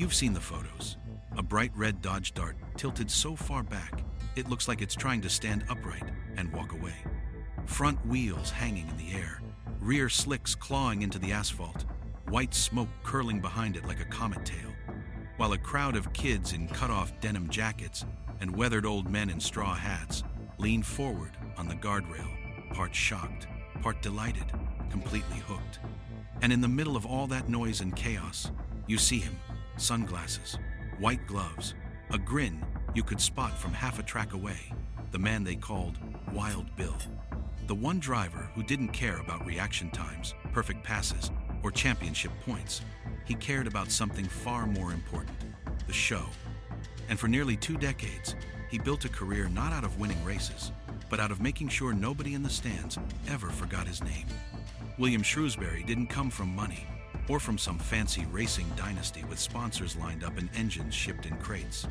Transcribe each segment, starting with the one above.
You've seen the photos. A bright red Dodge Dart tilted so far back, it looks like it's trying to stand upright and walk away. Front wheels hanging in the air, rear slicks clawing into the asphalt, white smoke curling behind it like a comet tail, while a crowd of kids in cut-off denim jackets and weathered old men in straw hats lean forward on the guardrail, part shocked, part delighted, completely hooked. And in the middle of all that noise and chaos, you see him, sunglasses, white gloves, a grin you could spot from half a track away, the man they called Wild Bill. The one driver who didn't care about reaction times, perfect passes, or championship points. He cared about something far more important, the show. And for nearly 2 decades, he built a career not out of winning races, but out of making sure nobody in the stands ever forgot his name. William Shrewsbury didn't come from money, or from some fancy racing dynasty with sponsors lined up and engines shipped in crates.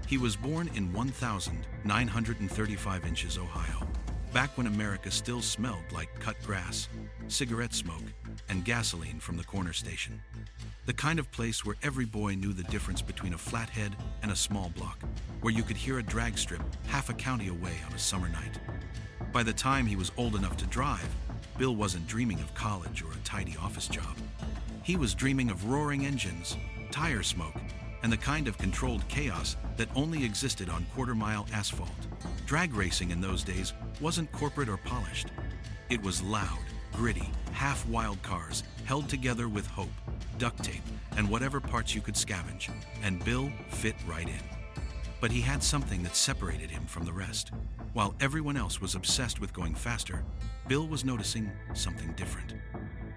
He was born in 1935 Inches, Ohio, back when America still smelled like cut grass, cigarette smoke, and gasoline from the corner station. The kind of place where every boy knew the difference between a flathead and a small block, where you could hear a drag strip half a county away on a summer night. By the time he was old enough to drive, Bill wasn't dreaming of college or a tidy office job. He was dreaming of roaring engines, tire smoke, and the kind of controlled chaos that only existed on quarter-mile asphalt. Drag racing in those days wasn't corporate or polished. It was loud, gritty, half-wild cars held together with hope, duct tape, and whatever parts you could scavenge, and Bill fit right in. But he had something that separated him from the rest. While everyone else was obsessed with going faster, Bill was noticing something different.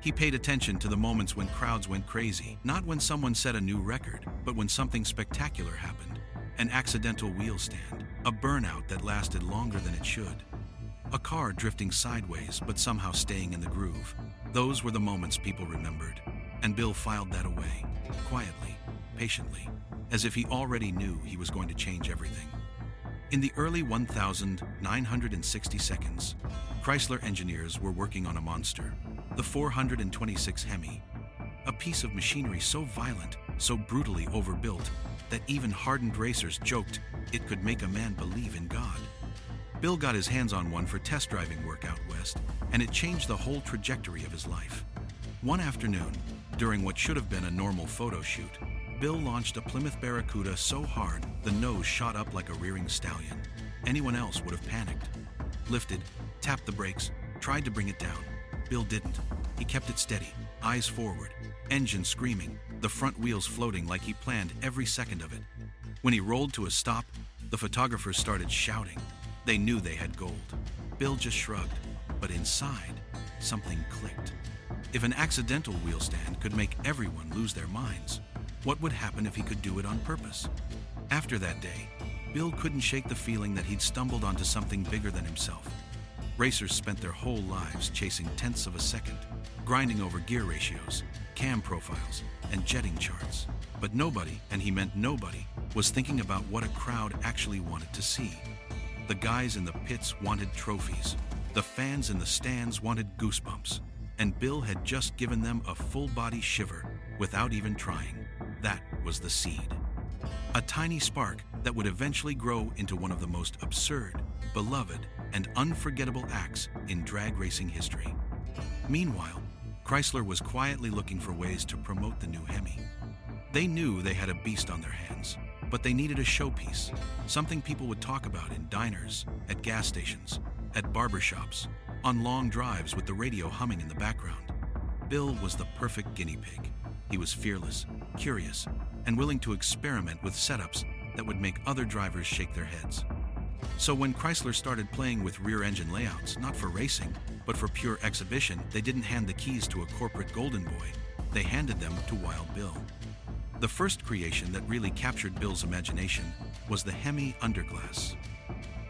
He paid attention to the moments when crowds went crazy, not when someone set a new record, but when something spectacular happened. An accidental wheel stand, a burnout that lasted longer than it should, a car drifting sideways but somehow staying in the groove. Those were the moments people remembered, and Bill filed that away, quietly, patiently, as if he already knew he was going to change everything. In the early 1960 seconds, Chrysler engineers were working on a monster, the 426 Hemi, a piece of machinery so violent, so brutally overbuilt, that even hardened racers joked it could make a man believe in God. Bill got his hands on one for test driving work out west, and it changed the whole trajectory of his life. One afternoon, during what should have been a normal photo shoot, Bill launched a Plymouth Barracuda so hard the nose shot up like a rearing stallion. Anyone else would have panicked. Lifted, tapped the brakes, tried to bring it down. Bill didn't. He kept it steady, eyes forward, engine screaming, the front wheels floating like he planned every second of it. When he rolled to a stop, the photographers started shouting. They knew they had gold. Bill just shrugged, but inside, something clicked. If an accidental wheel stand could make everyone lose their minds, what would happen if he could do it on purpose? After that day, Bill couldn't shake the feeling that he'd stumbled onto something bigger than himself. Racers spent their whole lives chasing tenths of a second, grinding over gear ratios, cam profiles, and jetting charts. But nobody, and he meant nobody, was thinking about what a crowd actually wanted to see. The guys in the pits wanted trophies. The fans in the stands wanted goosebumps. And Bill had just given them a full-body shiver without even trying. That was the seed. A tiny spark that would eventually grow into one of the most absurd, beloved, and unforgettable acts in drag racing history. Meanwhile, Chrysler was quietly looking for ways to promote the new Hemi. They knew they had a beast on their hands, but they needed a showpiece, something people would talk about in diners, at gas stations, at barbershops, on long drives with the radio humming in the background. Bill was the perfect guinea pig. He was fearless, curious, and willing to experiment with setups that would make other drivers shake their heads. So when Chrysler started playing with rear-engine layouts, not for racing, but for pure exhibition, they didn't hand the keys to a corporate golden boy. They handed them to Wild Bill. The first creation that really captured Bill's imagination was the Hemi underglass.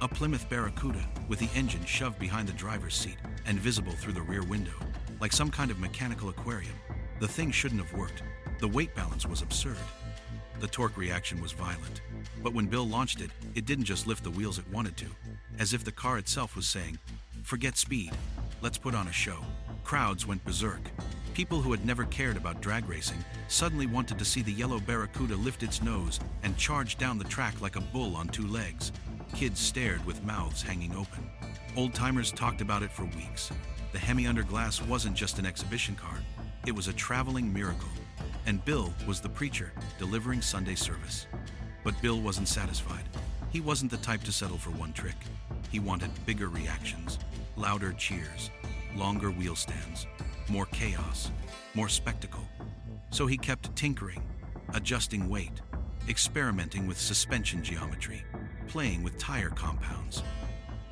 A Plymouth Barracuda with the engine shoved behind the driver's seat and visible through the rear window, like some kind of mechanical aquarium. The thing shouldn't have worked. The weight balance was absurd. The torque reaction was violent. But when Bill launched it, it didn't just lift the wheels it wanted to, as if the car itself was saying, "Forget speed, let's put on a show." Crowds went berserk. People who had never cared about drag racing suddenly wanted to see the yellow Barracuda lift its nose and charge down the track like a bull on two legs. Kids stared with mouths hanging open. Old-timers talked about it for weeks. The Hemi underglass wasn't just an exhibition car, it was a traveling miracle. And Bill was the preacher, delivering Sunday service. But Bill wasn't satisfied. He wasn't the type to settle for one trick. He wanted bigger reactions, louder cheers, longer wheel stands, more chaos, more spectacle. So he kept tinkering, adjusting weight, experimenting with suspension geometry, playing with tire compounds,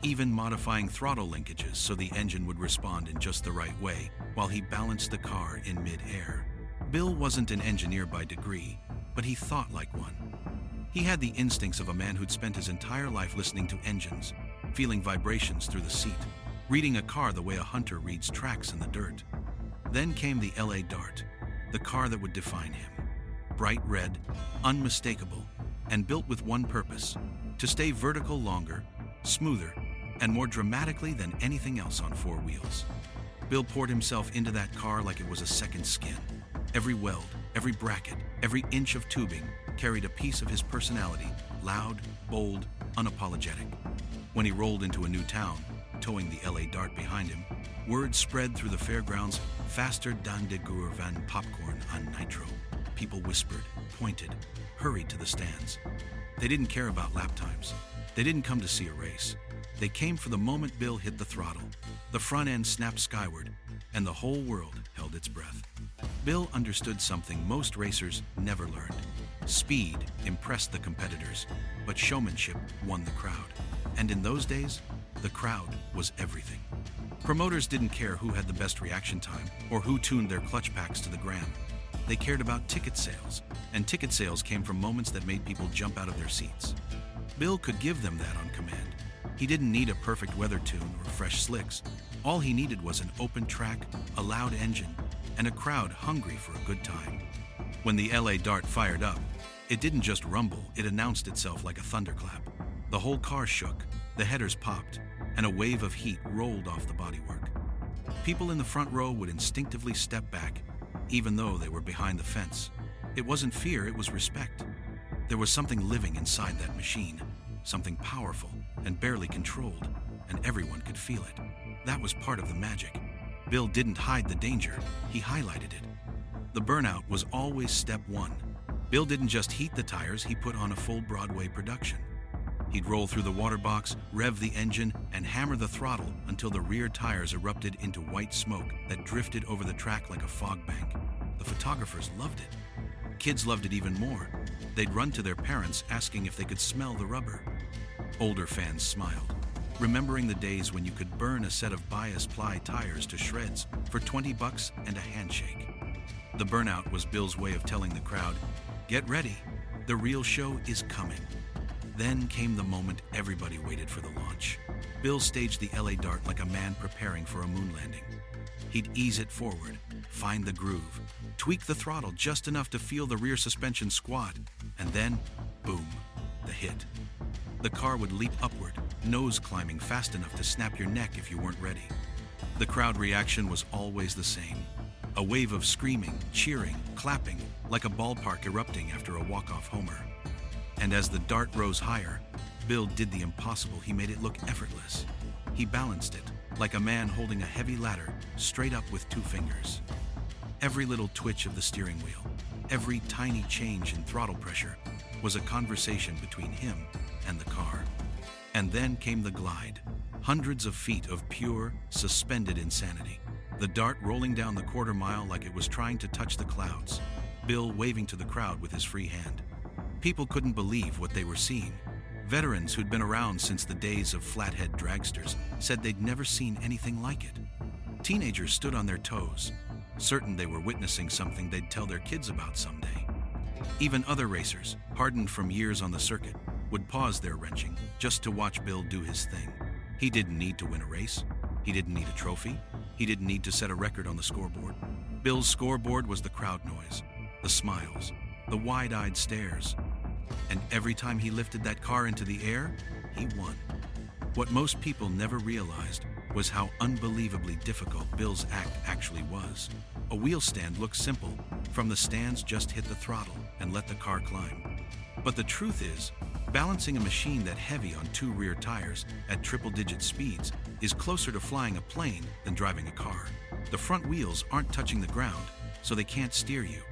even modifying throttle linkages so the engine would respond in just the right way while he balanced the car in mid-air. Bill wasn't an engineer by degree, but he thought like one. He had the instincts of a man who'd spent his entire life listening to engines, feeling vibrations through the seat, reading a car the way a hunter reads tracks in the dirt. Then came the LA Dart, the car that would define him. Bright red, unmistakable, and built with one purpose: to stay vertical longer, smoother, and more dramatically than anything else on four wheels. Bill poured himself into that car like it was a second skin. Every weld, every bracket, every inch of tubing carried a piece of his personality, loud, bold, unapologetic. When he rolled into a new town, towing the LA Dart behind him, word spread through the fairgrounds, faster dan de gour van popcorn on nitro. People whispered, pointed, hurried to the stands. They didn't care about lap times. They didn't come to see a race. They came for the moment Bill hit the throttle. The front end snapped skyward, and the whole world held its breath. Bill understood something most racers never learned. Speed impressed the competitors, but showmanship won the crowd. And in those days, the crowd was everything. Promoters didn't care who had the best reaction time or who tuned their clutch packs to the gram. They cared about ticket sales, and ticket sales came from moments that made people jump out of their seats. Bill could give them that on command. He didn't need a perfect weather tune or fresh slicks. All he needed was an open track, a loud engine, and a crowd hungry for a good time. When the LA Dart fired up, it didn't just rumble, it announced itself like a thunderclap. The whole car shook, the headers popped, and a wave of heat rolled off the bodywork. People in the front row would instinctively step back, even though they were behind the fence. It wasn't fear, it was respect. There was something living inside that machine, something powerful and barely controlled, and everyone could feel it. That was part of the magic. Bill didn't hide the danger, he highlighted it. The burnout was always step one. Bill didn't just heat the tires, he put on a full Broadway production. He'd roll through the water box, rev the engine, and hammer the throttle until the rear tires erupted into white smoke that drifted over the track like a fog bank. The photographers loved it. Kids loved it even more. They'd run to their parents asking if they could smell the rubber. Older fans smiled, remembering the days when you could burn a set of bias ply tires to shreds for $20 and a handshake. The burnout was Bill's way of telling the crowd, "Get ready, the real show is coming." Then came the moment everybody waited for, the launch. Bill staged the LA Dart like a man preparing for a moon landing. He'd ease it forward, find the groove, tweak the throttle just enough to feel the rear suspension squat, and then, boom, the hit. The car would leap upward, nose climbing fast enough to snap your neck if you weren't ready. The crowd reaction was always the same. A wave of screaming, cheering, clapping, like a ballpark erupting after a walk-off homer. And as the Dart rose higher, Bill did the impossible. He made it look effortless. He balanced it, like a man holding a heavy ladder, straight up with two fingers. Every little twitch of the steering wheel, every tiny change in throttle pressure, was a conversation between him and the car. And then came the glide. Hundreds of feet of pure, suspended insanity. The Dart rolling down the quarter mile like it was trying to touch the clouds. Bill waving to the crowd with his free hand. People couldn't believe what they were seeing. Veterans who'd been around since the days of flathead dragsters said they'd never seen anything like it. Teenagers stood on their toes, certain they were witnessing something they'd tell their kids about someday. Even other racers, hardened from years on the circuit, would pause their wrenching just to watch Bill do his thing. He didn't need to win a race. He didn't need a trophy. He didn't need to set a record on the scoreboard. Bill's scoreboard was the crowd noise, the smiles, the wide-eyed stares. And every time he lifted that car into the air, he won. What most people never realized was how unbelievably difficult Bill's act actually was. A wheel stand looked simple. From the stands, just hit the throttle and let the car climb. But the truth is, balancing a machine that heavy on 2 rear tires at triple-digit speeds is closer to flying a plane than driving a car. The front wheels aren't touching the ground, so they can't steer you.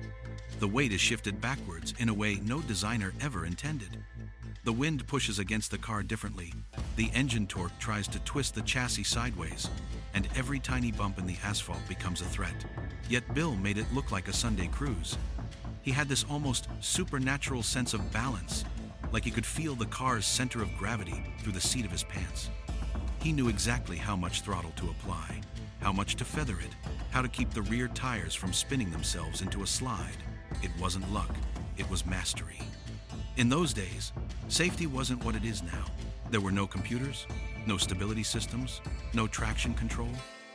The weight is shifted backwards in a way no designer ever intended. The wind pushes against the car differently. The engine torque tries to twist the chassis sideways, and every tiny bump in the asphalt becomes a threat. Yet Bill made it look like a Sunday cruise. He had this almost supernatural sense of balance, like he could feel the car's center of gravity through the seat of his pants. He knew exactly how much throttle to apply, how much to feather it, how to keep the rear tires from spinning themselves into a slide. It wasn't luck, it was mastery. In those days, safety wasn't what it is now. There were no computers, no stability systems, no traction control.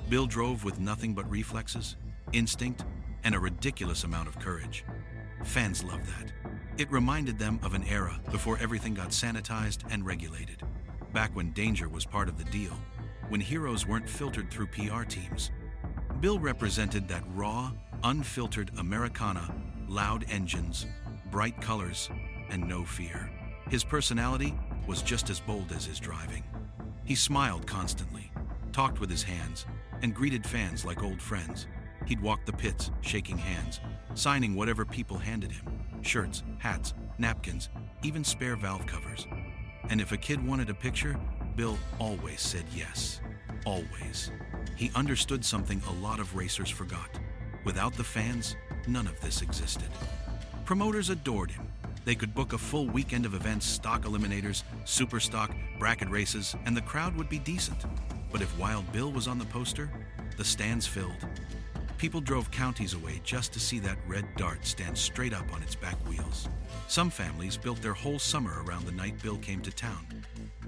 Bill drove with nothing but reflexes, instinct, and a ridiculous amount of courage. Fans loved that. It reminded them of an era before everything got sanitized and regulated. Back when danger was part of the deal, when heroes weren't filtered through PR teams. Bill represented that raw, unfiltered Americana, loud engines, bright colors, and no fear. His personality was just as bold as his driving. He smiled constantly, talked with his hands, and greeted fans like old friends. He'd walk the pits, shaking hands, signing whatever people handed him. Shirts, hats, napkins, even spare valve covers. And if a kid wanted a picture, Bill always said yes. Always. He understood something a lot of racers forgot. Without the fans, none of this existed. Promoters adored him. They could book a full weekend of events, stock eliminators, super stock, bracket races, and the crowd would be decent. But if Wild Bill was on the poster, the stands filled. People drove counties away just to see that red dart stand straight up on its back wheels. Some families built their whole summer around the night Bill came to town.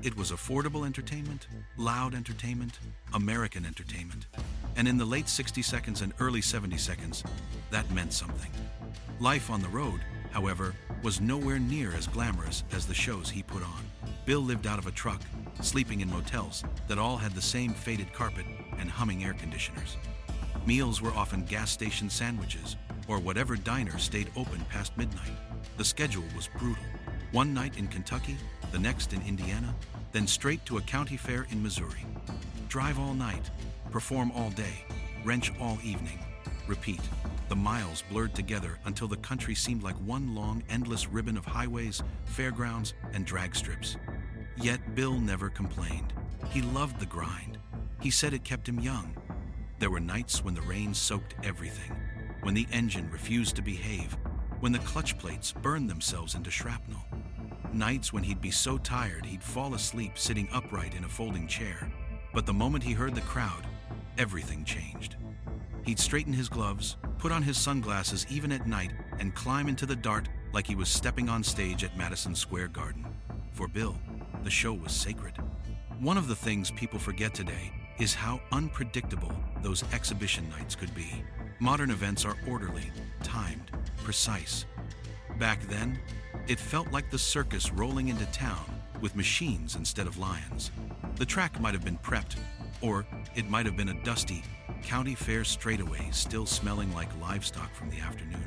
It was affordable entertainment, loud entertainment, American entertainment. And in the late 60 seconds and early 70 seconds, that meant something. Life on the road, however, was nowhere near as glamorous as the shows he put on. Bill lived out of a truck, sleeping in motels that all had the same faded carpet and humming air conditioners. Meals were often gas station sandwiches or whatever diner stayed open past midnight. The schedule was brutal. One night in Kentucky, the next in Indiana, then straight to a county fair in Missouri. Drive all night, perform all day, wrench all evening, repeat. The miles blurred together until the country seemed like one long, endless ribbon of highways, fairgrounds, and drag strips. Yet Bill never complained. He loved the grind. He said it kept him young. There were nights when the rain soaked everything, when the engine refused to behave, when the clutch plates burned themselves into shrapnel. Nights when he'd be so tired he'd fall asleep sitting upright in a folding chair. But the moment he heard the crowd, everything changed. He'd straighten his gloves, put on his sunglasses even at night, and climb into the dart like he was stepping on stage at Madison Square Garden. For Bill, the show was sacred. One of the things people forget today is how unpredictable those exhibition nights could be. Modern events are orderly, timed, precise. Back then, it felt like the circus rolling into town with machines instead of lions. The track might have been prepped, or it might have been a dusty county fair straightaway still smelling like livestock from the afternoon.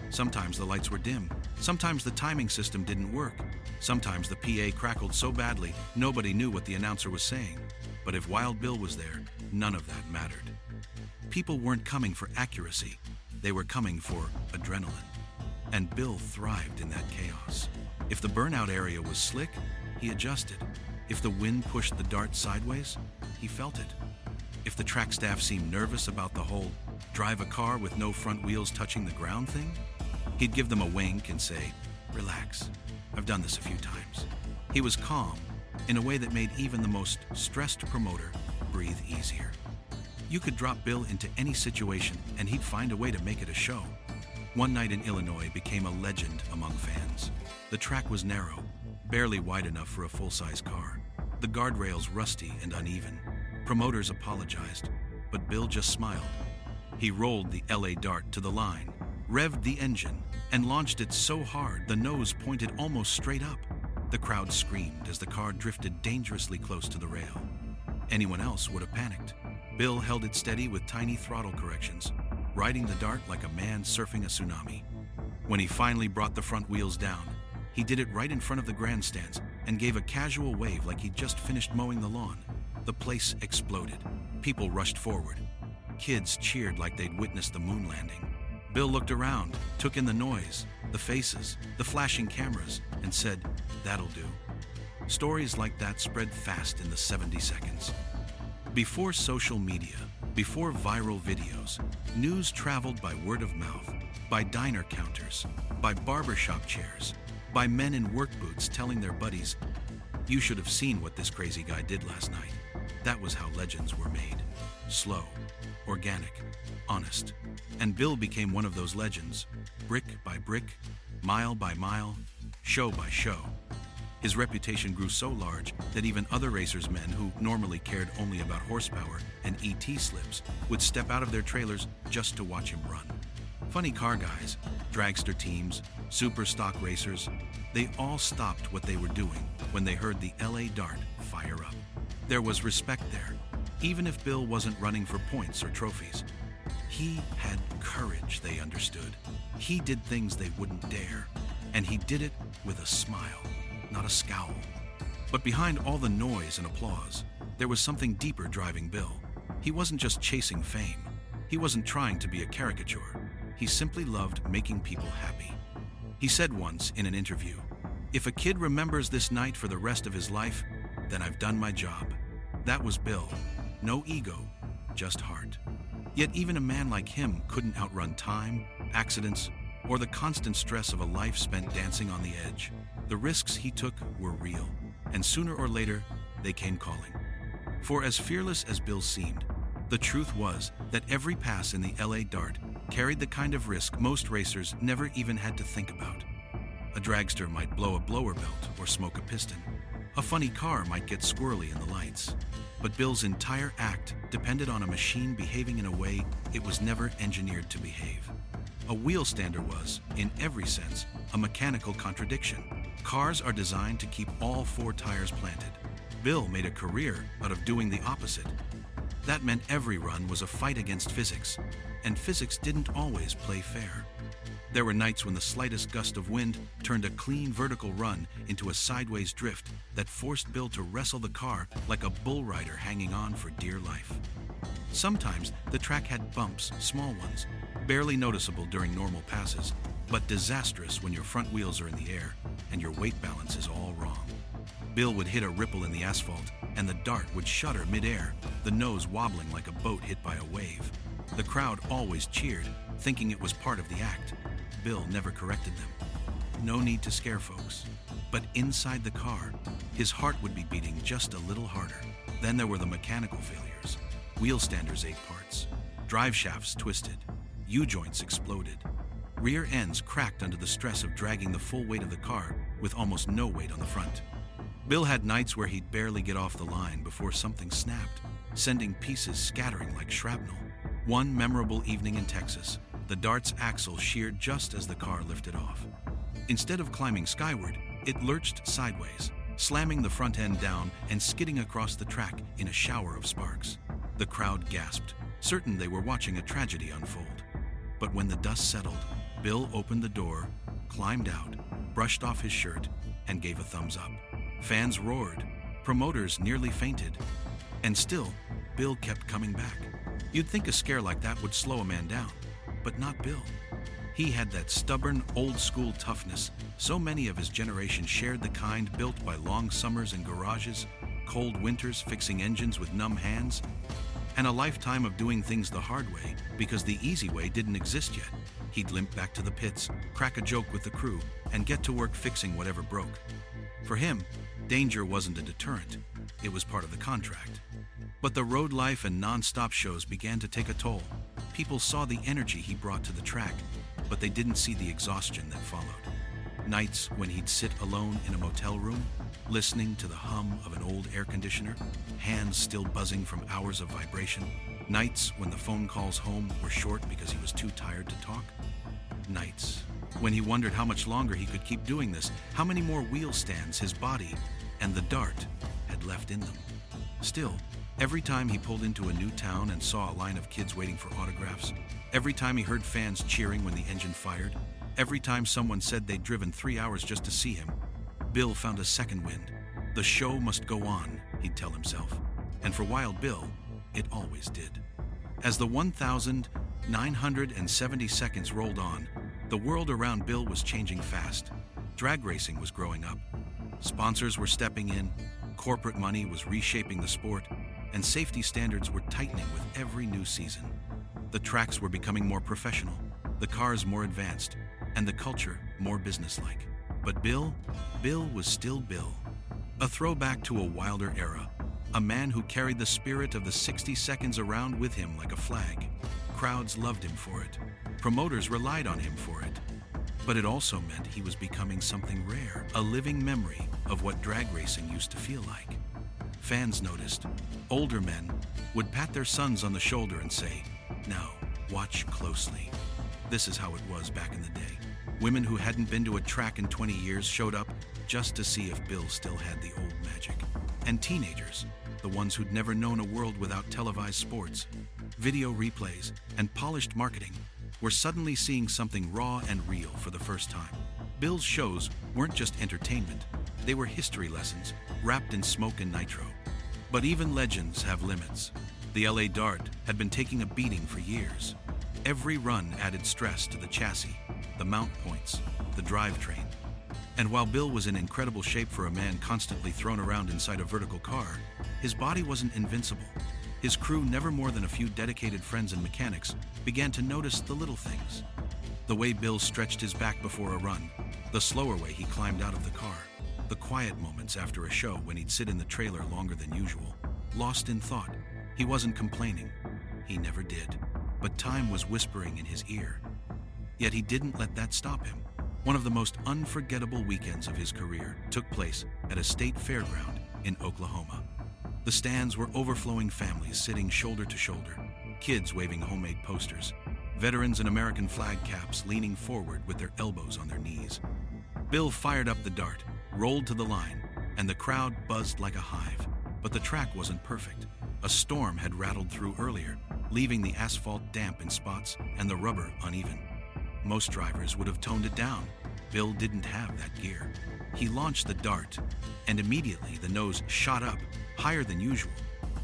Sometimes the lights were dim. Sometimes the timing system didn't work. Sometimes the PA crackled so badly nobody knew what the announcer was saying. But if Wild Bill was there, none of that mattered. People weren't coming for accuracy. They were coming for adrenaline. And Bill thrived in that chaos. If the burnout area was slick, he adjusted. If the wind pushed the dart sideways, he felt it. If the track staff seemed nervous about the whole drive a car with no front wheels touching the ground thing, he'd give them a wink and say, "Relax, I've done this a few times." He was calm in a way that made even the most stressed promoter breathe easier. You could drop Bill into any situation and he'd find a way to make it a show. One night in Illinois became a legend among fans. The track was narrow, barely wide enough for a full-size car. The guardrails rusty and uneven. Promoters apologized, but Bill just smiled. He rolled the LA Dart to the line, revved the engine, and launched it so hard the nose pointed almost straight up. The crowd screamed as the car drifted dangerously close to the rail. Anyone else would have panicked. Bill held it steady with tiny throttle corrections, riding the dart like a man surfing a tsunami. When he finally brought the front wheels down, he did it right in front of the grandstands and gave a casual wave like he'd just finished mowing the lawn. The place exploded. People rushed forward. Kids cheered like they'd witnessed the moon landing. Bill looked around, took in the noise, the faces, the flashing cameras, and said, "That'll do." Stories like that spread fast in the 70 seconds. Before social media, before viral videos, news traveled by word of mouth, by diner counters, by barbershop chairs, by men in work boots telling their buddies, "You should have seen what this crazy guy did last night." That was how legends were made. Slow, organic, honest. And Bill became one of those legends, brick by brick, mile by mile, show by show. His reputation grew so large that even other racers' men who normally cared only about horsepower and ET slips would step out of their trailers just to watch him run. Funny car guys, dragster teams, super stock racers, they all stopped what they were doing when they heard the LA Dart fire up. There was respect there, even if Bill wasn't running for points or trophies. He had courage, they understood. He did things they wouldn't dare, and he did it with a smile, not a scowl. But behind all the noise and applause, there was something deeper driving Bill. He wasn't just chasing fame. He wasn't trying to be a caricature. He simply loved making people happy. He said once in an interview, "If a kid remembers this night for the rest of his life, then I've done my job." That was Bill. No ego, just heart. Yet even a man like him couldn't outrun time, accidents, or the constant stress of a life spent dancing on the edge. The risks he took were real, and sooner or later, they came calling. For as fearless as Bill seemed, the truth was that every pass in the LA Dart carried the kind of risk most racers never even had to think about. A dragster might blow a blower belt or smoke a piston. A funny car might get squirrely in the lights. But Bill's entire act depended on a machine behaving in a way it was never engineered to behave. A wheelstander was, in every sense, a mechanical contradiction. Cars are designed to keep all four tires planted. Bill made a career out of doing the opposite. That meant every run was a fight against physics, and physics didn't always play fair. There were nights when the slightest gust of wind turned a clean vertical run into a sideways drift that forced Bill to wrestle the car like a bull rider hanging on for dear life. Sometimes the track had bumps, small ones, barely noticeable during normal passes, but disastrous when your front wheels are in the air and your weight balance is all wrong. Bill would hit a ripple in the asphalt, and the Dart would shudder midair, the nose wobbling like a boat hit by a wave. The crowd always cheered, thinking it was part of the act. Bill never corrected them. No need to scare folks. But inside the car, his heart would be beating just a little harder. Then there were the mechanical failures. Wheelstanders ate parts. Drive shafts twisted. U-joints exploded. Rear ends cracked under the stress of dragging the full weight of the car with almost no weight on the front. Bill had nights where he'd barely get off the line before something snapped, sending pieces scattering like shrapnel. One memorable evening in Texas, the Dart's axle sheared just as the car lifted off. Instead of climbing skyward, it lurched sideways, slamming the front end down and skidding across the track in a shower of sparks. The crowd gasped, certain they were watching a tragedy unfold. But when the dust settled, Bill opened the door, climbed out, brushed off his shirt, and gave a thumbs up. Fans roared, promoters nearly fainted, and still, Bill kept coming back. You'd think a scare like that would slow a man down, but not Bill. He had that stubborn, old-school toughness so many of his generation shared, the kind built by long summers in garages, cold winters fixing engines with numb hands, and a lifetime of doing things the hard way because the easy way didn't exist yet. He'd limp back to the pits, crack a joke with the crew, and get to work fixing whatever broke. For him, danger wasn't a deterrent, it was part of the contract. But the road life and non-stop shows began to take a toll. People saw the energy he brought to the track, but they didn't see the exhaustion that followed. Nights when he'd sit alone in a motel room, listening to the hum of an old air conditioner, hands still buzzing from hours of vibration. Nights when the phone calls home were short because he was too tired to talk. Nights when he wondered how much longer he could keep doing this, how many more wheel stands his body and the Dart had left in them. Still, Every time he pulled into a new town and saw a line of kids waiting for autographs, every time he heard fans cheering when the engine fired, every time someone said they'd driven 3 hours just to see him, Bill found a second wind. The show must go on, he'd tell himself. And for Wild Bill, it always did. As the 1,970 seconds rolled on, the world around Bill was changing fast. Drag racing was growing up. Sponsors were stepping in, corporate money was reshaping the sport, and safety standards were tightening with every new season. The tracks were becoming more professional, the cars more advanced, and the culture more businesslike. But Bill was still Bill. A throwback to a wilder era, a man who carried the spirit of the 60 seconds around with him like a flag. Crowds loved him for it. Promoters relied on him for it. But it also meant he was becoming something rare, a living memory of what drag racing used to feel like. Fans noticed. Older men would pat their sons on the shoulder and say, "Now, watch closely." This is how it was back in the day. Women who hadn't been to a track in 20 years showed up just to see if Bill still had the old magic. And teenagers, the ones who'd never known a world without televised sports, video replays, and polished marketing, were suddenly seeing something raw and real for the first time. Bill's shows weren't just entertainment, they were history lessons, wrapped in smoke and nitro. But even legends have limits. The LA Dart had been taking a beating for years. Every run added stress to the chassis, the mount points, the drivetrain. And while Bill was in incredible shape for a man constantly thrown around inside a vertical car, his body wasn't invincible. His crew, never more than a few dedicated friends and mechanics, began to notice the little things. The way Bill stretched his back before a run, the slower way he climbed out of the car, the quiet moments after a show when he'd sit in the trailer longer than usual, lost in thought. He wasn't complaining. He never did. But time was whispering in his ear. Yet he didn't let that stop him. One of the most unforgettable weekends of his career took place at a state fairground in Oklahoma. The stands were overflowing families sitting shoulder to shoulder, kids waving homemade posters, veterans in American flag caps leaning forward with their elbows on their knees. Bill fired up the dart, rolled to the line, and the crowd buzzed like a hive. But the track wasn't perfect. A storm had rattled through earlier, leaving the asphalt damp in spots and the rubber uneven. Most drivers would have toned it down. Bill didn't have that gear. He launched the dart, and immediately the nose shot up, higher than usual,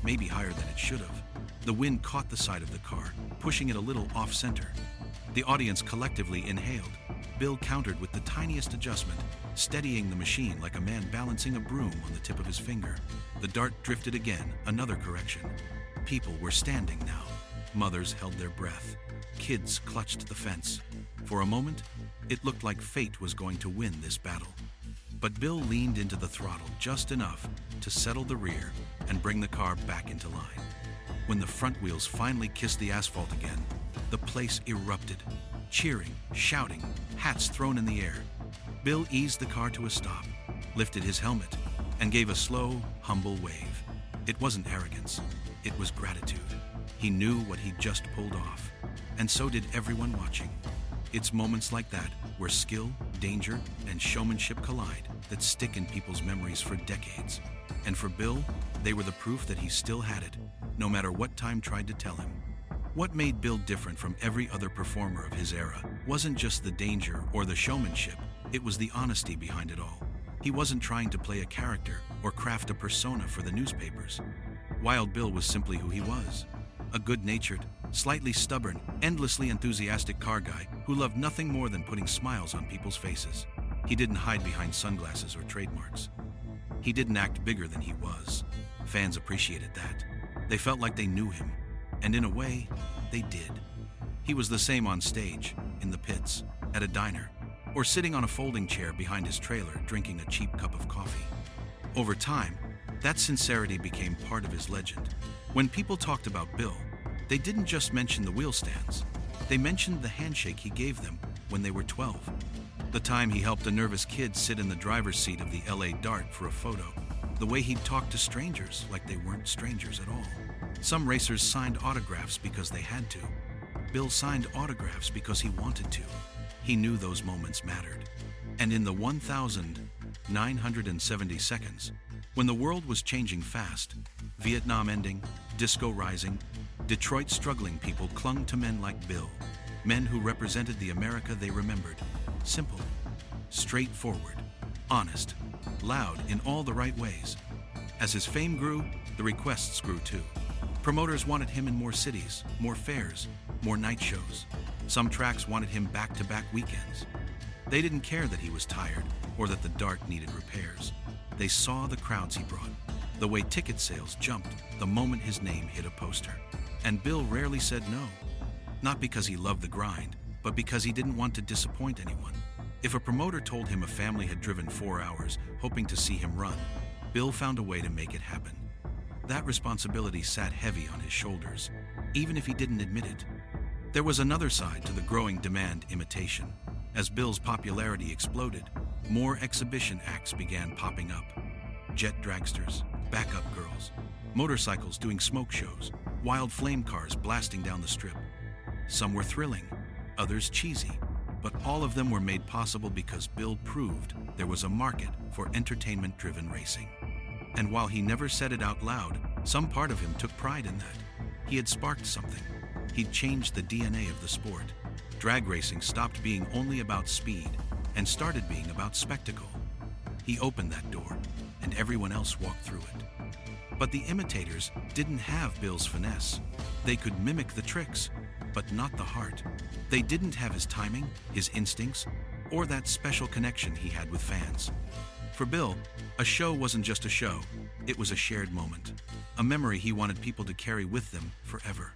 maybe higher than it should have. The wind caught the side of the car, pushing it a little off-center. The audience collectively inhaled. Bill countered with the tiniest adjustment, steadying the machine like a man balancing a broom on the tip of his finger. The dart drifted again, another correction. People were standing now. Mothers held their breath. Kids clutched the fence. For a moment, it looked like fate was going to win this battle. But Bill leaned into the throttle just enough to settle the rear and bring the car back into line. When the front wheels finally kissed the asphalt again, the place erupted. Cheering, shouting, hats thrown in the air. Bill eased the car to a stop, lifted his helmet, and gave a slow, humble wave. It wasn't arrogance, it was gratitude. He knew what he'd just pulled off, and so did everyone watching. It's moments like that where skill, danger, and showmanship collide that stick in people's memories for decades. And for Bill, they were the proof that he still had it, no matter what time tried to tell him. What made Bill different from every other performer of his era wasn't just the danger or the showmanship, it was the honesty behind it all. He wasn't trying to play a character or craft a persona for the newspapers. Wild Bill was simply who he was. A good-natured, slightly stubborn, endlessly enthusiastic car guy who loved nothing more than putting smiles on people's faces. He didn't hide behind sunglasses or trademarks. He didn't act bigger than he was. Fans appreciated that. They felt like they knew him. And in a way, they did. He was the same on stage, in the pits, at a diner, or sitting on a folding chair behind his trailer drinking a cheap cup of coffee. Over time, that sincerity became part of his legend. When people talked about Bill, they didn't just mention the wheel stands. They mentioned the handshake he gave them when they were 12. The time he helped a nervous kid sit in the driver's seat of the LA Dart for a photo. The way he'd talk to strangers like they weren't strangers at all. Some racers signed autographs because they had to. Bill signed autographs because he wanted to. He knew those moments mattered. And in the 1,970 seconds, when the world was changing fast, Vietnam ending, disco rising, Detroit struggling people clung to men like Bill, men who represented the America they remembered. Simple, straightforward, honest, loud in all the right ways. As his fame grew, the requests grew too. Promoters wanted him in more cities, more fairs, more night shows. Some tracks wanted him back-to-back weekends. They didn't care that he was tired or that the Dart needed repairs. They saw the crowds he brought, the way ticket sales jumped the moment his name hit a poster. And Bill rarely said no. Not because he loved the grind, but because he didn't want to disappoint anyone. If a promoter told him a family had driven 4 hours hoping to see him run, Bill found a way to make it happen. That responsibility sat heavy on his shoulders, even if he didn't admit it. There was another side to the growing demand imitation. As Bill's popularity exploded, more exhibition acts began popping up. Jet dragsters, backup girls, motorcycles doing smoke shows, wild flame cars blasting down the strip. Some were thrilling, others cheesy, but all of them were made possible because Bill proved there was a market for entertainment-driven racing. And while he never said it out loud, some part of him took pride in that. He had sparked something. He'd changed the DNA of the sport. Drag racing stopped being only about speed and started being about spectacle. He opened that door, and everyone else walked through it. But the imitators didn't have Bill's finesse. They could mimic the tricks, but not the heart. They didn't have his timing, his instincts, or that special connection he had with fans. For Bill, a show wasn't just a show, it was a shared moment, a memory he wanted people to carry with them forever.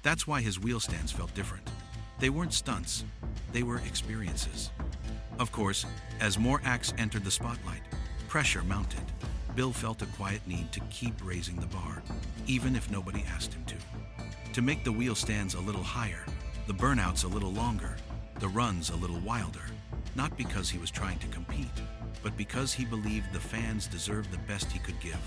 That's why his wheel stands felt different. They weren't stunts, they were experiences. Of course, as more acts entered the spotlight, pressure mounted. Bill felt a quiet need to keep raising the bar, even if nobody asked him to make the wheel stands a little higher, the burnouts a little longer, the runs a little wilder, not because he was trying to compete, but because he believed the fans deserved the best he could give.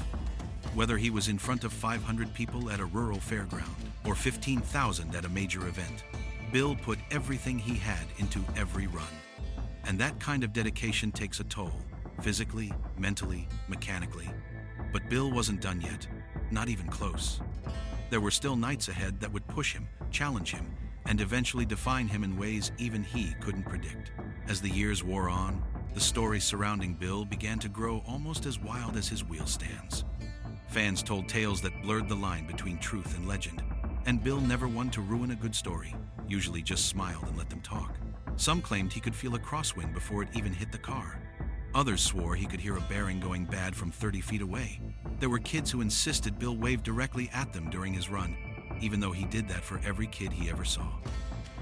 Whether he was in front of 500 people at a rural fairground or 15,000 at a major event, Bill put everything he had into every run. And that kind of dedication takes a toll, physically, mentally, mechanically. But Bill wasn't done yet, not even close. There were still nights ahead that would push him, challenge him, and eventually define him in ways even he couldn't predict. As the years wore on, the stories surrounding Bill began to grow almost as wild as his wheel stands. Fans told tales that blurred the line between truth and legend, and Bill never one to ruin a good story, usually just smiled and let them talk. Some claimed he could feel a crosswind before it even hit the car. Others swore he could hear a bearing going bad from 30 feet away. There were kids who insisted Bill wave directly at them during his run, even though he did that for every kid he ever saw.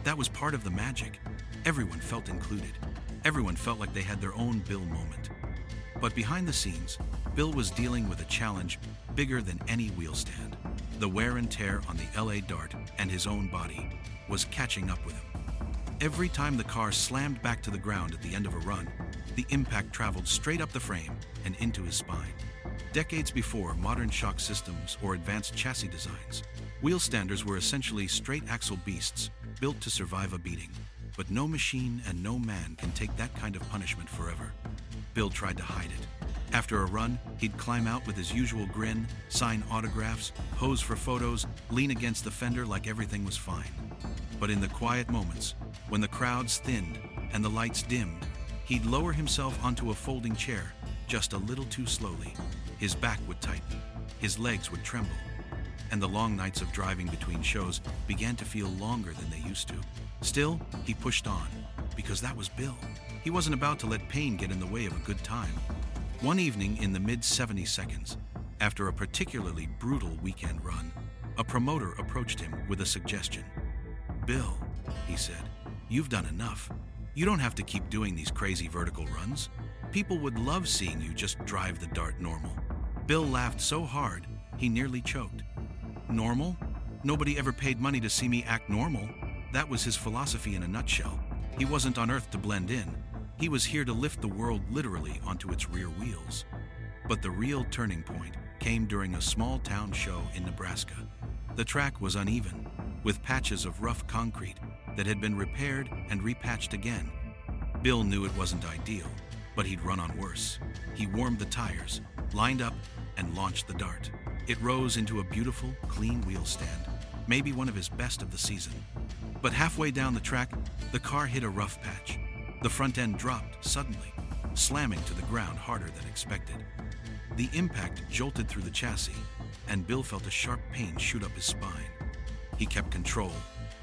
That was part of the magic. Everyone felt included. Everyone felt like they had their own Bill moment. But behind the scenes, Bill was dealing with a challenge bigger than any wheel stand. The wear and tear on the LA Dart and his own body was catching up with him. Every time the car slammed back to the ground at the end of a run, the impact traveled straight up the frame and into his spine. Decades before modern shock systems or advanced chassis designs, wheelstanders were essentially straight-axle beasts built to survive a beating. But no machine and no man can take that kind of punishment forever. Bill tried to hide it. After a run, he'd climb out with his usual grin, sign autographs, pose for photos, lean against the fender like everything was fine. But in the quiet moments, when the crowds thinned and the lights dimmed, he'd lower himself onto a folding chair just a little too slowly. His back would tighten, his legs would tremble, and the long nights of driving between shows began to feel longer than they used to. Still, he pushed on, because that was Bill. He wasn't about to let pain get in the way of a good time. One evening in the mid-70 seconds, after a particularly brutal weekend run, a promoter approached him with a suggestion. "Bill," he said, "you've done enough. You don't have to keep doing these crazy vertical runs. People would love seeing you just drive the Dart normal." Bill laughed so hard, he nearly choked. Normal? Nobody ever paid money to see me act normal. That was his philosophy in a nutshell. He wasn't on Earth to blend in. He was here to lift the world literally onto its rear wheels. But the real turning point came during a small town show in Nebraska. The track was uneven, with patches of rough concrete that had been repaired and repatched again. Bill knew it wasn't ideal, but he'd run on worse. He warmed the tires, lined up, and launched the Dart. It rose into a beautiful, clean wheel stand, maybe one of his best of the season. But halfway down the track, the car hit a rough patch. The front end dropped suddenly, slamming to the ground harder than expected. The impact jolted through the chassis, and Bill felt a sharp pain shoot up his spine. He kept control,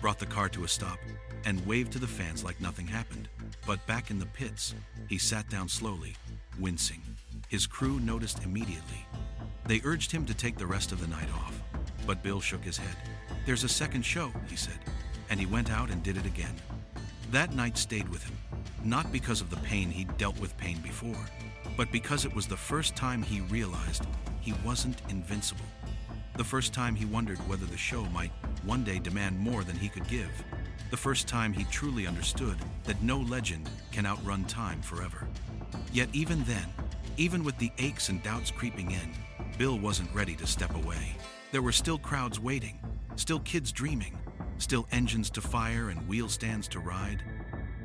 brought the car to a stop, and waved to the fans like nothing happened. But back in the pits, he sat down slowly, wincing. His crew noticed immediately. They urged him to take the rest of the night off, but Bill shook his head. "There's a second show," he said, and he went out and did it again. That night stayed with him, not because of the pain he'd dealt with pain before, but because it was the first time he realized he wasn't invincible. The first time he wondered whether the show might one day demand more than he could give. The first time he truly understood that no legend can outrun time forever. Yet even then, even with the aches and doubts creeping in, Bill wasn't ready to step away. There were still crowds waiting, still kids dreaming, still engines to fire and wheel stands to ride.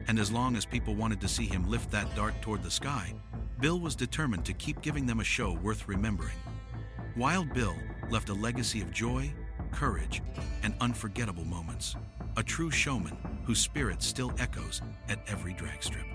And as long as people wanted to see him lift that dart toward the sky, Bill was determined to keep giving them a show worth remembering. Wild Bill left a legacy of joy, courage, and unforgettable moments. A true showman whose spirit still echoes at every drag strip.